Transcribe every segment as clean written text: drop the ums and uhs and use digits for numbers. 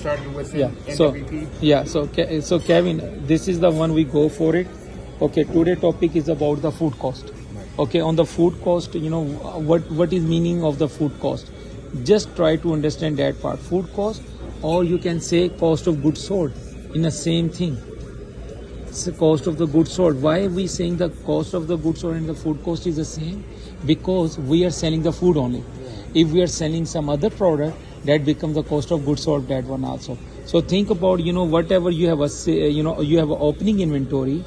started with Yeah. in So NWP. yeah. So Kevin, this is the one we go for it. Okay. Today topic is about the food cost. Okay. On the food cost, what is meaning of the food cost? Just try to understand that part. Food cost, or you can say cost of goods sold, in the same thing. It's the cost of the goods sold. Why are we saying the cost of the goods sold and the food cost is the same? Because we are selling the food only. If we are selling some other product, that becomes the cost of goods sold, that one also. So think about, whatever you have you have an opening inventory,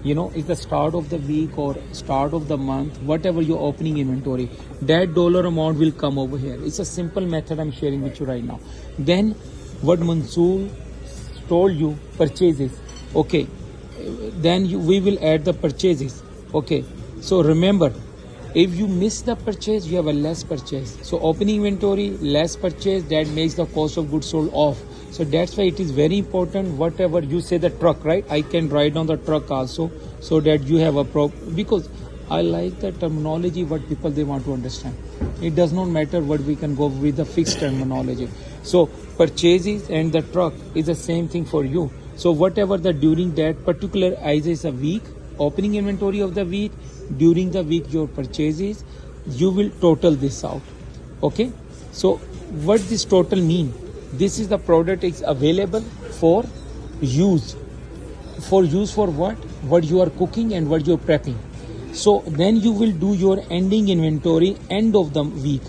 it's the start of the week or start of the month, whatever your opening inventory, that dollar amount will come over here. It's a simple method I'm sharing with you right now. Then what Mansoor told you, purchases. Okay, then we will add the purchases. Okay, so remember, if you miss the purchase, you have a less purchase. So opening inventory, less purchase, that makes the cost of goods sold off. So that's why it is very important. Whatever you say, the truck, right? I can write down the truck also, so that you have a because I like the terminology what people they want to understand. It does not matter what we can go with the fixed terminology. So purchases and the truck is the same thing for you. So whatever the during that particular is a week, opening inventory of the week, during the week your purchases, you will total this out. Okay, so what this total mean? This is the product is available for use. For use for what you are cooking and what you are prepping. So then you will do your ending inventory end of the week.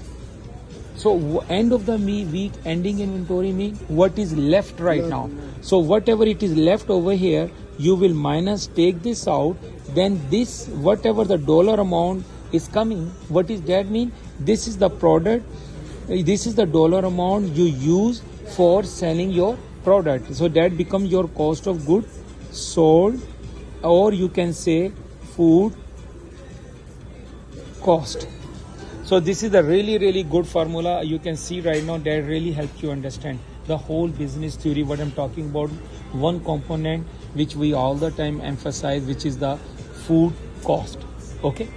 So end of the week ending inventory mean what is left right now. So whatever it is left over here, you will minus, take this out. Then this, whatever the dollar amount is coming, what is that mean? This is the product. This is the dollar amount you use for selling your product. So that becomes your cost of goods sold, or you can say food cost. So this is a really good formula you can see right now that really helps you understand the whole business theory what I'm talking about. One component which we all the time emphasize, which is the food cost. Okay.